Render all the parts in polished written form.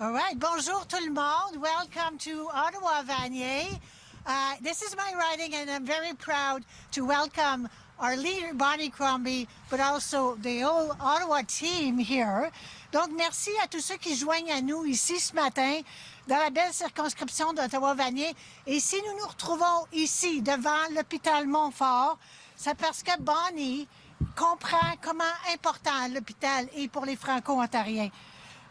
All right, bonjour tout le monde. Welcome to Ottawa, Vanier. This is my riding, and I'm very proud to welcome our leader, Bonnie Crombie, but also the whole Ottawa team here. Donc, merci à tous ceux qui joignent à nous ici ce matin dans la belle circonscription d'Ottawa-Vanier. Et si nous nous retrouvons ici, devant l'hôpital Montfort, c'est parce que Bonnie comprend comment important l'hôpital est pour les Franco-Ontariens.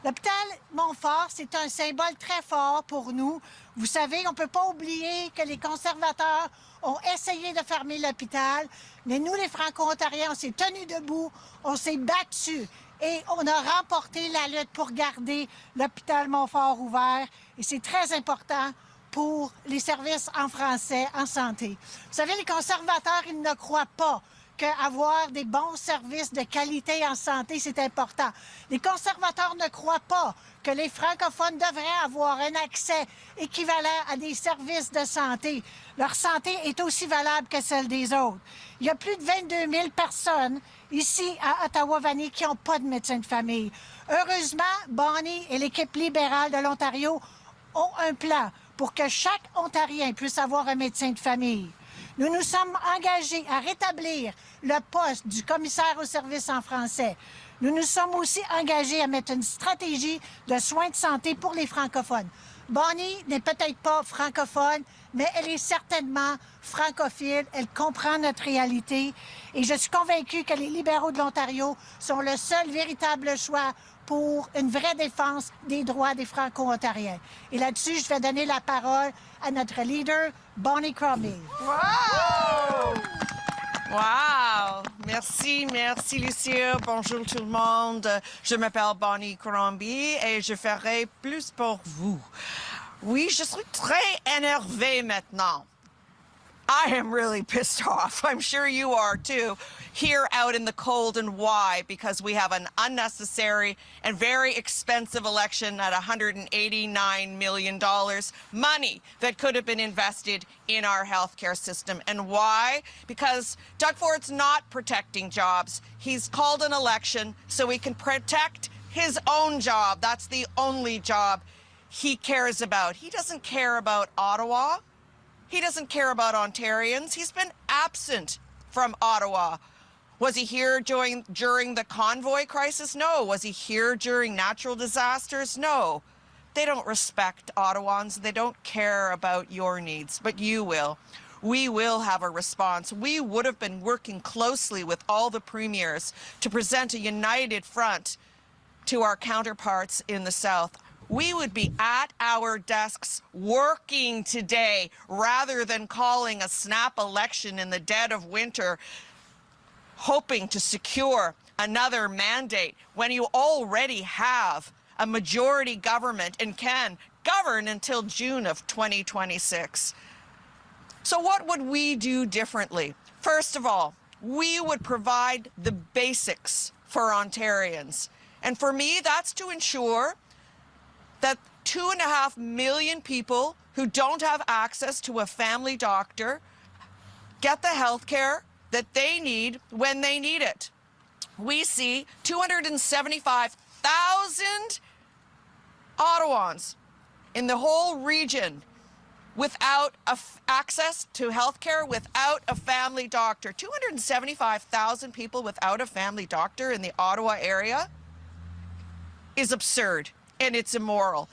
L'hôpital Montfort, c'est un symbole très fort pour nous. Vous savez, on ne peut pas oublier que les conservateurs ont essayé de fermer l'hôpital, mais nous, les Franco-Ontariens, on s'est tenus debout, on s'est battus et on a remporté la lutte pour garder l'hôpital Montfort ouvert. Et c'est très important pour les services en français, en santé. Vous savez, les conservateurs, ils ne croient pas qu'avoir des bons services de qualité en santé, c'est important. Les conservateurs ne croient pas que les francophones devraient avoir un accès équivalent à des services de santé. Leur santé est aussi valable que celle des autres. Il y a plus de 22 000 personnes ici à Ottawa-Vanier qui n'ont pas de médecin de famille. Heureusement, Bonnie et l'équipe libérale de l'Ontario ont un plan pour que chaque Ontarien puisse avoir un médecin de famille. Nous nous sommes engagés à rétablir le poste du commissaire aux services en français. Nous nous sommes aussi engagés à mettre une stratégie de soins de santé pour les francophones. Bonnie n'est peut-être pas francophone, mais elle est certainement francophile. Elle comprend notre réalité. Et je suis convaincue que les libéraux de l'Ontario sont le seul véritable choix pour une vraie défense des droits des Franco-Ontariens. Et là-dessus, je vais donner la parole à notre leader, Bonnie Crombie. Wow! Wow! Merci, merci Lucille. Bonjour tout le monde. Je m'appelle Bonnie Crombie et je ferai plus pour vous. Oui, je suis très énervée maintenant. I am really pissed off. I'm sure you are too, here out in the cold. And why? Because we have an unnecessary and very expensive election at $189 million, money that could have been invested in our healthcare system. And why? Because Doug Ford's not protecting jobs. He's called an election so he can protect his own job. That's the only job he cares about. He doesn't care about Ottawa. He doesn't care about Ontarians. He's been absent from Ottawa. Was he here during the convoy crisis? No. Was he here during natural disasters? No. They don't respect Ottawans. They don't care about your needs, but you will. We will have a response. We would have been working closely with all the premiers to present a united front to our counterparts in the South. We would be at our desks working today rather than calling a snap election in the dead of winter, hoping to secure another mandate when you already have a majority government and can govern until June of 2026. So what would we do differently? First of all, we would provide the basics for Ontarians. And for me, that's to ensure that 2.5 million people who don't have access to a family doctor get the health care that they need when they need it. We see 275,000 Ottawans in the whole region without access to health care, without a family doctor. 275,000 people without a family doctor in the Ottawa area is absurd. And it's immoral.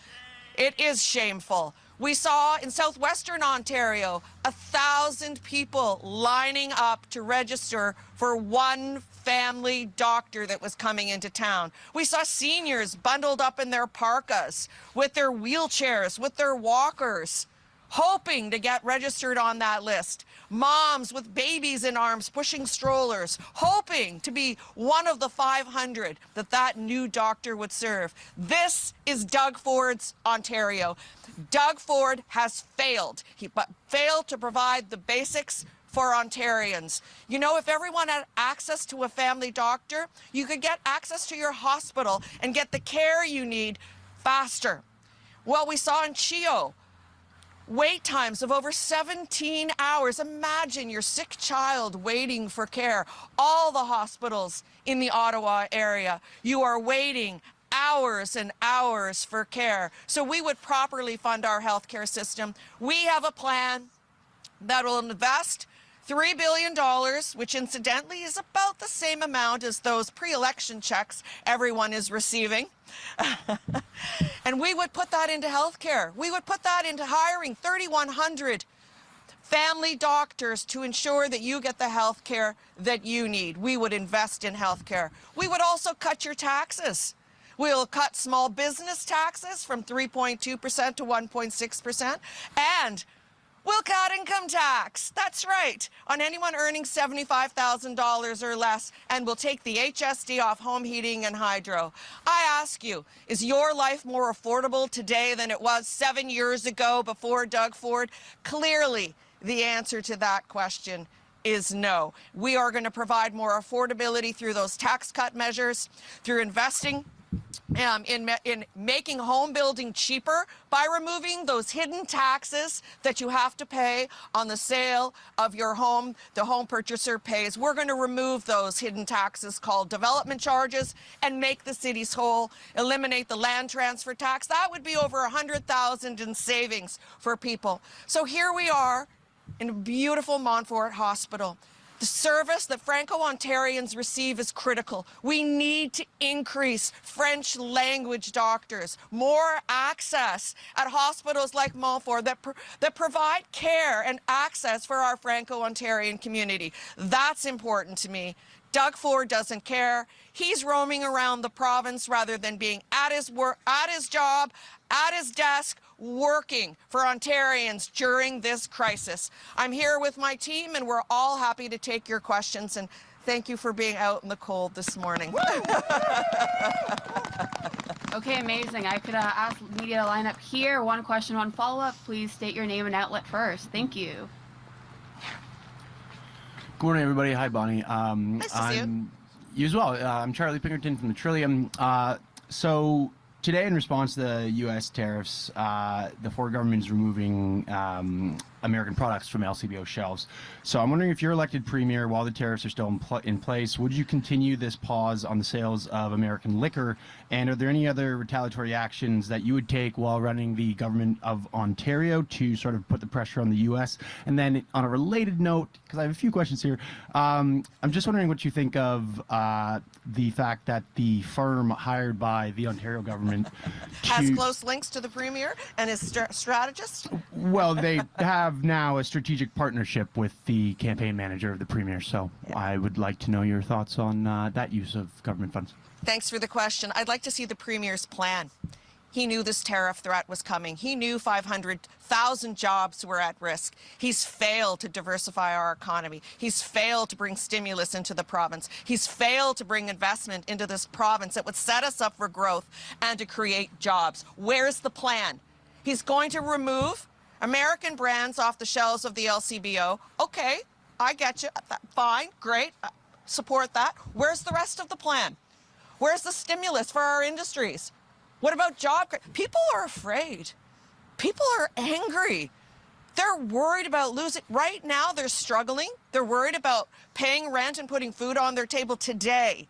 It is shameful. We saw in southwestern Ontario 1,000 people lining up to register for one family doctor that was coming into town. We saw seniors bundled up in their parkas, with their wheelchairs, with their walkers, hoping to get registered on that list. Moms with babies in arms pushing strollers, hoping to be one of the 500 that new doctor would serve. This is Doug Ford's Ontario. Doug Ford has failed. He failed to provide the basics for Ontarians. You know, if everyone had access to a family doctor, you could get access to your hospital and get the care you need faster. Well, we saw in CHEO, wait times of over 17 hours. Imagine your sick child waiting for care. All the hospitals in the Ottawa area, you are waiting hours and hours for care. So we would properly fund our healthcare system. We have a plan that will invest $3 billion, which incidentally is about the same amount as those pre-election checks everyone is receiving. And we would put that into healthcare. We would put that into hiring 3,100 family doctors to ensure that you get the health care that you need. We would invest in health care. We would also cut your taxes. We'll cut small business taxes from 3.2% to 1.6%, and we'll cut income tax. That's right, on anyone earning $75,000 or less, and we'll take the HST off home heating and hydro. I ask you, is your life more affordable today than it was 7 years ago before Doug Ford? Clearly, the answer to that question is no. We are going to provide more affordability through those tax cut measures, through investing in making home building cheaper by removing those hidden taxes that you have to pay on the sale of your home, the home purchaser pays. We're going to remove those hidden taxes called development charges and make the cities whole, eliminate the land transfer tax. That would be over $100,000 in savings for people. So here we are in a beautiful Montfort hospital. The service that Franco-Ontarians receive is critical. We need to increase French language doctors, more access at hospitals like Montfort that provide care and access for our Franco-Ontarian community. That's important to me. Doug Ford doesn't care. He's roaming around the province rather than being at his work, at his job, at his desk, working for Ontarians during this crisis. I'm here with my team, and we're all happy to take your questions. And thank you for being out in the cold this morning. Okay, amazing. I could ask media to line up here. One question, one follow-up. Please state your name and outlet first. Thank you. Good morning, everybody. Hi, Bonnie. Nice to see you. You as well. I'm Charlie Pinkerton from the Trillium. So today, in response to the U.S. tariffs, the Ford government is removing American products from LCBO shelves. So I'm wondering, if you're elected premier while the tariffs are still in place, would you continue this pause on the sales of American liquor? And are there any other retaliatory actions that you would take while running the government of Ontario to sort of put the pressure on the U.S.? And then on a related note, because I have a few questions here, I'm just wondering what you think of the fact that the firm hired by the Ontario government has close links to the premier and his strategist? Well, they have now a strategic partnership with the campaign manager of the premier, so I would like to know your thoughts on that use of government funds. Thanks for the question. I'd like to see the premier's plan. He knew this tariff threat was coming. He knew 500,000 jobs were at risk. He's failed to diversify our economy. He's failed to bring stimulus into the province. He's failed to bring investment into this province that would set us up for growth and to create jobs. Where's the plan? He's going to remove American brands off the shelves of the LCBO. Okay, I get you. Fine, great, support that. Where's the rest of the plan? Where's the stimulus for our industries? What about job? People are afraid. People are angry. They're worried about losing. Right now, they're struggling. They're worried about paying rent and putting food on their table today.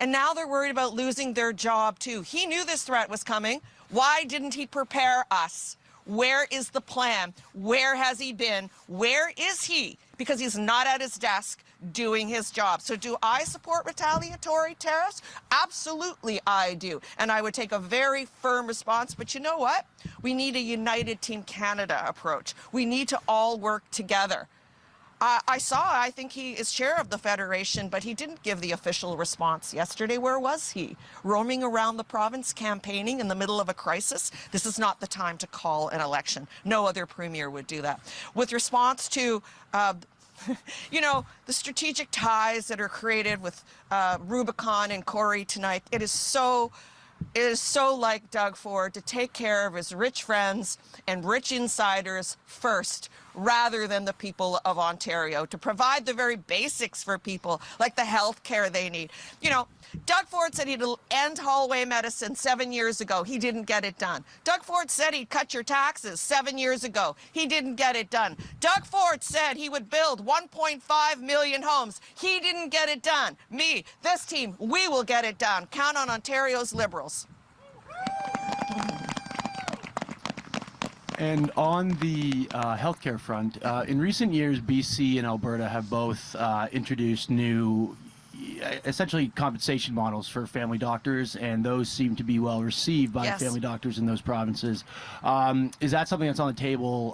And now they're worried about losing their job, too. He knew this threat was coming. Why didn't he prepare us? Where is the plan? Where has he been? Where is he? Because he's not at his desk doing his job. So do I support retaliatory tariffs? Absolutely I do. And I would take a very firm response. But you know what? We need a United Team Canada approach. We need to all work together. I think he is chair of the Federation, but he didn't give the official response yesterday. Where was he? Roaming around the province campaigning in the middle of a crisis? This is not the time to call an election. No other premier would do that. With response to you know, the strategic ties that are created with Rubicon and Corey tonight, it is so like Doug Ford to take care of his rich friends and rich insiders first, rather than the people of Ontario, to provide the very basics for people, like the health care they need. You know, Doug Ford said he'd end hallway medicine 7 years ago. He didn't get it done. Doug Ford said he'd cut your taxes 7 years ago. He didn't get it done. Doug Ford said he would build 1.5 million homes. He didn't get it done. Me, this team, we will get it done. Count on Ontario's Liberals. And on the healthcare front, in recent years, BC and Alberta have both introduced new, essentially compensation models for family doctors, and those seem to be well received by Yes. family doctors in those provinces. Is that something that's on the table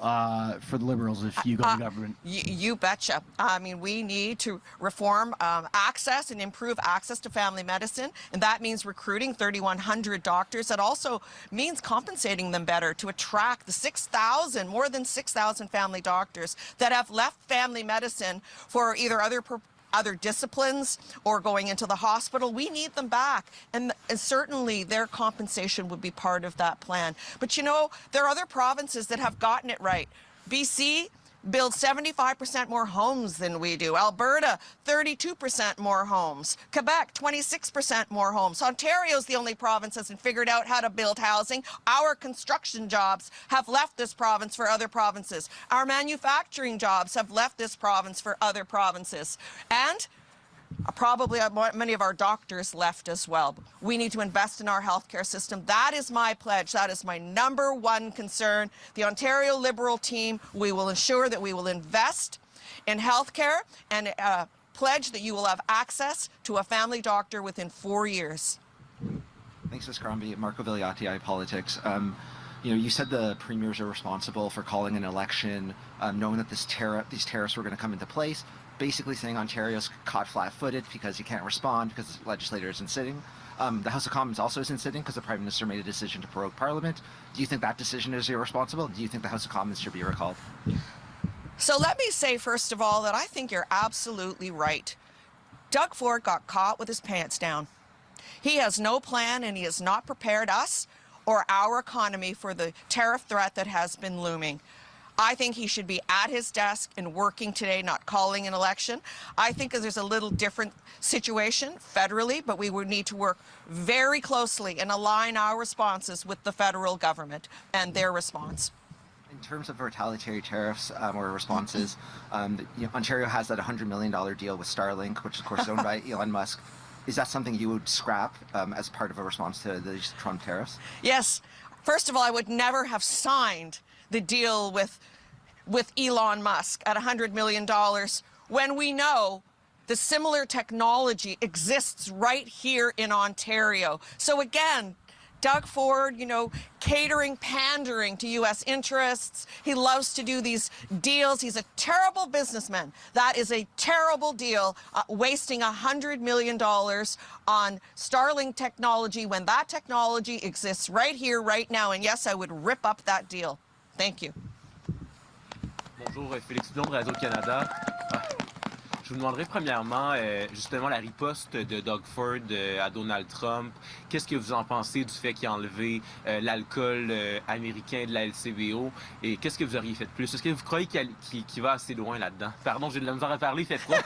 for the Liberals if you go to government? You betcha. I mean, we need to reform access and improve access to family medicine, and that means recruiting 3,100 doctors. That also means compensating them better to attract the more than 6,000 family doctors that have left family medicine for either other disciplines or going into the hospital. We need them back, and certainly their compensation would be part of that plan. But you know, there are other provinces that have gotten it right. BC builds 75% more homes than we do. Alberta, 32% more homes. Quebec, 26% more homes. Ontario's the only province that hasn't figured out how to build housing. Our construction jobs have left this province for other provinces. Our manufacturing jobs have left this province for other provinces. And probably many of our doctors left as well. We need to invest in our healthcare system. That is my pledge. That is my number one concern. The Ontario Liberal team, we will ensure that we will invest in healthcare and pledge that you will have access to a family doctor within 4 years. Thanks, Ms. Crombie. Marco Vigliati, iPolitics. You know, you said the premiers are responsible for calling an election, knowing that these tariffs were going to come into place, basically saying Ontario's caught flat-footed because you can't respond because the legislator isn't sitting. The House of Commons also isn't sitting because the Prime Minister made a decision to prorogue Parliament. Do you think that decision is irresponsible? Do you think the House of Commons should be recalled? So let me say, first of all, that I think you're absolutely right. Doug Ford got caught with his pants down. He has no plan, and he has not prepared us or our economy for the tariff threat that has been looming. I think he should be at his desk and working today, not calling an election. I think there's a little different situation federally, but we would need to work very closely and align our responses with the federal government and their response. In terms of retaliatory tariffs or responses, Ontario has that $100 million deal with Starlink, which of course is owned by Elon Musk. Is that something you would scrap as part of a response to these Trump tariffs? Yes. First of all, I would never have signed the deal with Elon Musk at $100 million when we know the similar technology exists right here in Ontario. So again, Doug Ford, you know, catering, pandering to U.S. interests. He loves to do these deals. He's a terrible businessman. That is a terrible deal, wasting $100 million on Starlink technology when that technology exists right here, right now. And yes, I would rip up that deal. Thank you. Bonjour, Félix Dion de Radio-Canada. Je vous demanderais premièrement, justement, la riposte de Doug Ford à Donald Trump. Qu'est-ce que vous en pensez du fait qu'il a enlevé l'alcool américain de la LCBO? Et qu'est-ce que vous auriez fait de plus? Est-ce que vous croyez qu'il va assez loin là-dedans? Pardon, j'ai de la misère à parler, fait froid.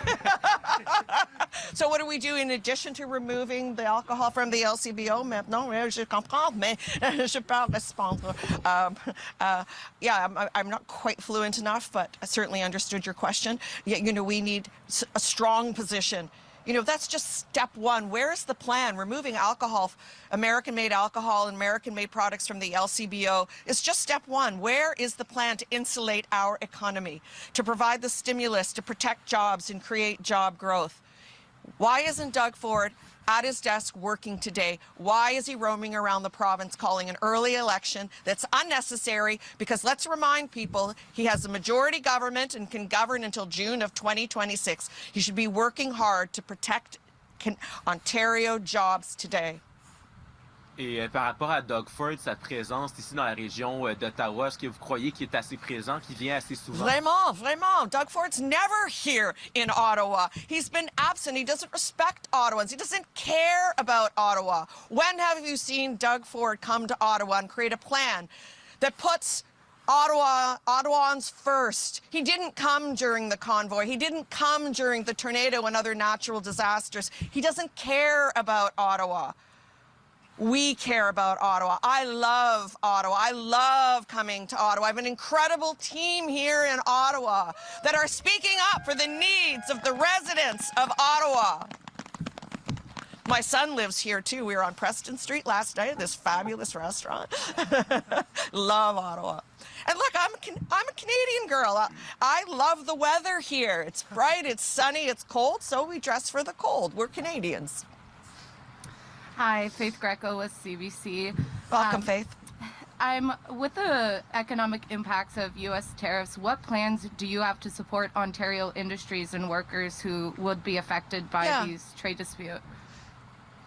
So what do we do in addition to removing the alcohol from the LCBO? Non, je comprends, mais je peux répondre. Yeah, I'm not quite fluent enough, but I certainly understood your question. You know, we need a strong position. You know, that's just step one. Where's the plan? Removing alcohol, American-made alcohol and American-made products from the LCBO is just step one. Where is the plan to insulate our economy, to provide the stimulus, to protect jobs and create job growth? Why isn't Doug Ford at his desk working today? Why is he roaming around the province calling an early election that's unnecessary? Because let's remind people, he has a majority government and can govern until June of 2026. He should be working hard to protect Ontario jobs today. Et par rapport à Doug Ford, sa présence ici dans la région d'Ottawa, est-ce que vous croyez qu'il est assez présent, qu'il vient assez souvent? Vraiment, vraiment. Doug Ford's never here in Ottawa. He's been absent. He doesn't respect Ottawans. He doesn't care about Ottawa. When have you seen Doug Ford come to Ottawa and create a plan that puts Ottawans first. He didn't come during the convoy. He didn't come during the tornado and other natural disasters. He doesn't care about Ottawa. We care about Ottawa. I love Ottawa. I love coming to Ottawa. I have an incredible team here in Ottawa that are speaking up for the needs of the residents of Ottawa. My son lives here too. We were on Preston Street last night at this fabulous restaurant. Love Ottawa. And look, I'm a Canadian girl. I love the weather here. It's bright, it's sunny, it's cold, so we dress for the cold. We're Canadians. Hi, Faith Greco with CBC. Welcome, Faith. With the economic impacts of U.S. tariffs, what plans do you have to support Ontario industries and workers who would be affected by these trade disputes?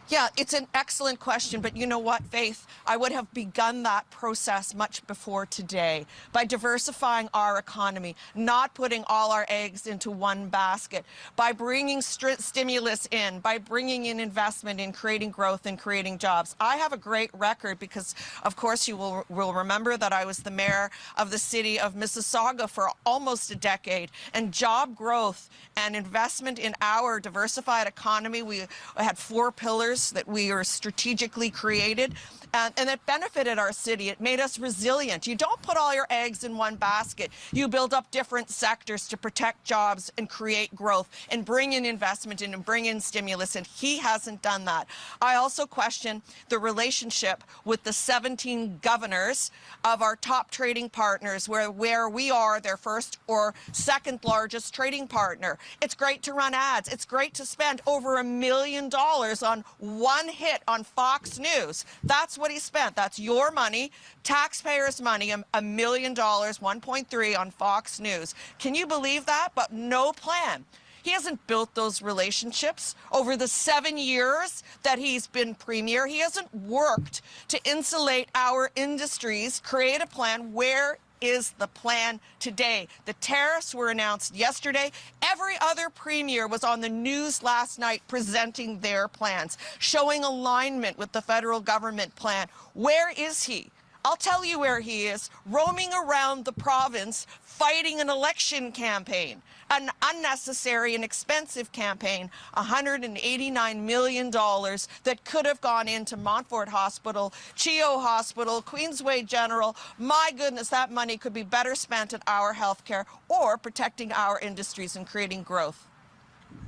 Yeah, it's an excellent question, but you know what, Faith? I would have begun that process much before today by diversifying our economy, not putting all our eggs into one basket, by bringing stimulus in, by bringing in investment in creating growth and creating jobs. I have a great record because, of course, you will remember that I was the mayor of the city of Mississauga for almost a decade, and job growth and investment in our diversified economy, we had 4 pillars that we are strategically created, and it benefited our city. It made us resilient. You don't put all your eggs in one basket. You build up different sectors to protect jobs and create growth and bring in investment and bring in stimulus, and he hasn't done that. I also question the relationship with the 17 governors of our top trading partners, where we are their first or second largest trading partner. It's great to run ads. It's great to spend over $1 million on one hit on Fox News. That's what he spent. That's your money, taxpayers' money, $1 million, 1.3 on Fox News. Can you believe that? But no plan. He hasn't built those relationships over the 7 years that he's been premier. He hasn't worked to insulate our industries, create a plan. Where is the plan today? The tariffs were announced yesterday. Every other premier was on the news last night presenting their plans, showing alignment with the federal government plan. Where is he? I'll tell you where he is, roaming around the province fighting an election campaign, an unnecessary and expensive campaign, $189 million that could have gone into Montfort Hospital, Chio Hospital, Queensway General. My goodness, that money could be better spent at our healthcare or protecting our industries and creating growth.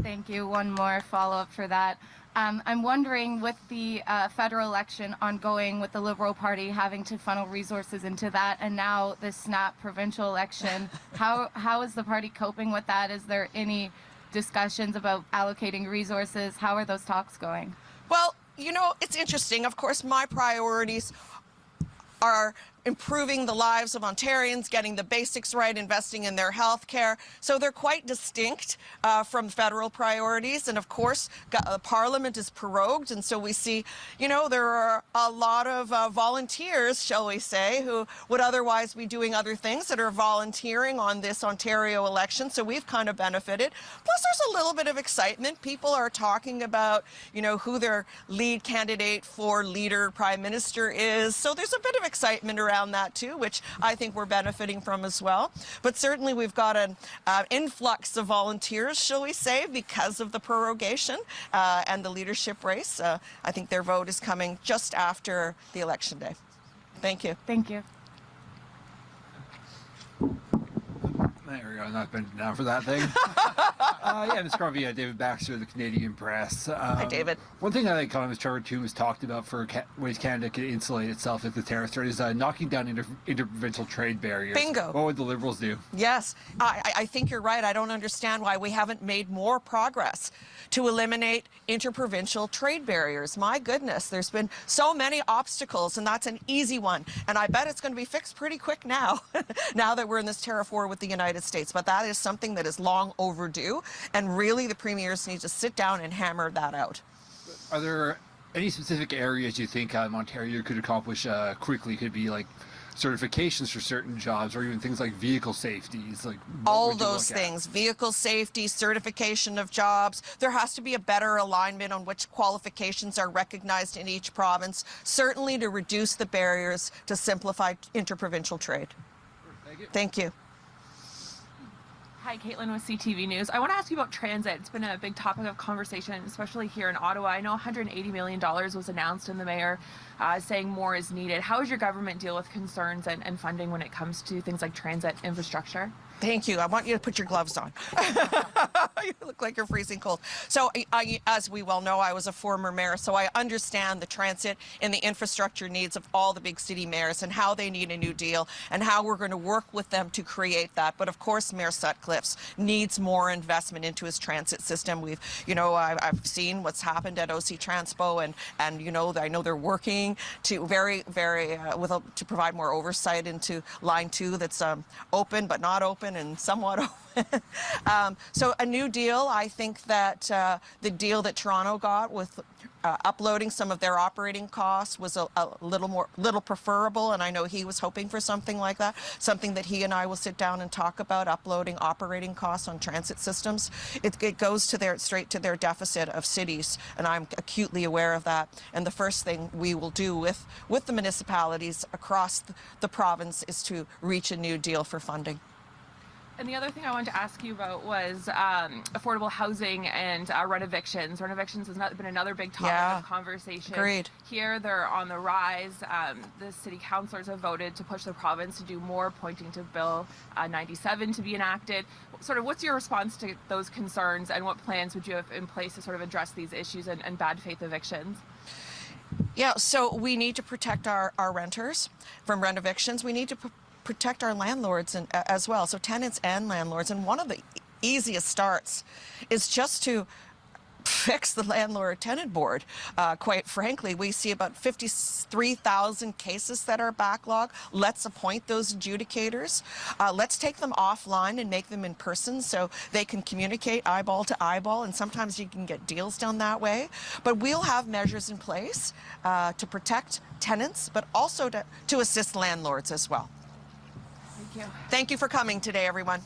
Thank you. One more follow-up for that. I'm wondering, with the federal election ongoing, with the Liberal Party having to funnel resources into that, and now the snap provincial election, how is the party coping with that? Is there any discussions about allocating resources? How are those talks going? Well, you know, it's interesting. Of course, my priorities are improving the lives of Ontarians, getting the basics right, investing in their health care. So they're quite distinct from federal priorities. And of course, Parliament is prorogued. And so we see, you know, there are a lot of volunteers, shall we say, who would otherwise be doing other things that are volunteering on this Ontario election. So we've kind of benefited. Plus, there's a little bit of excitement. People are talking about, you know, who their lead candidate for leader, prime minister is. So there's a bit of excitement around that too, which I think we're benefiting from as well. But certainly we've got an influx of volunteers, shall we say, because of the prorogation and the leadership race. I think their vote is coming just after the election day. Thank you. Thank you. There we go. Not been down for that thing. Yeah, Ms. Crombie, David Baxter of the Canadian Press. Hi, David. One thing I think economist Trevor Toome has talked about for ways Canada can insulate itself if the tariff threat is knocking down interprovincial trade barriers. Bingo. What would the Liberals do? Yes, I think you're right. I don't understand why we haven't made more progress to eliminate interprovincial trade barriers. My goodness, there's been so many obstacles, and that's an easy one. And I bet it's going to be fixed pretty quick now, now that we're in this tariff war with the United States. But that is something that is long overdue, and really the premiers need to sit down and hammer that out. Are there any specific areas you think Ontario could accomplish quickly? Could be like certifications for certain jobs, or even things like vehicle safeties, like all those things, vehicle safety, certification of jobs. There has to be a better alignment on which qualifications are recognized in each province, certainly to reduce the barriers to simplify interprovincial trade. Thank you. Hi, Caitlin with CTV News. I want to ask you about transit. It's been a big topic of conversation, especially here in Ottawa. I know $180 million was announced, and the mayor saying more is needed. How does your government deal with concerns and funding when it comes to things like transit infrastructure? Thank you. I want you to put your gloves on. You look like you're freezing cold. So as we well know, I was a former mayor, so I understand the transit and the infrastructure needs of all the big city mayors and how they need a new deal and how we're going to work with them to create that. But of course, Mayor Sutcliffe's needs more investment into his transit system. I've seen what's happened at OC Transpo, and I know they're working to to provide more oversight into Line 2 that's open but not open and somewhat open. So a new deal. I think that the deal that Toronto got with uploading some of their operating costs was a little preferable, and I know he was hoping for something like that, something that he and I will sit down and talk about, uploading operating costs on transit systems. It goes straight to their deficit of cities, and I'm acutely aware of that. And the first thing we will do with the municipalities across the province is to reach a new deal for funding. And the other thing I wanted to ask you about was affordable housing and rent evictions. Rent evictions has been another big topic of conversation. Agreed. Here, they're on the rise. The city councillors have voted to push the province to do more, pointing to Bill 97 to be enacted. What's your response to those concerns, and what plans would you have in place to address these issues and bad faith evictions? Yeah, so we need to protect our renters from rent evictions. We need to protect our landlords as well, so tenants and landlords. And one of the easiest starts is just to fix the landlord-tenant board. Quite frankly, we see about 53,000 cases that are backlog. Let's appoint those adjudicators. Let's take them offline and make them in person so they can communicate eyeball to eyeball, and sometimes you can get deals done that way. But we'll have measures in place to protect tenants, but also to assist landlords as well. Thank you. Thank you for coming today, everyone.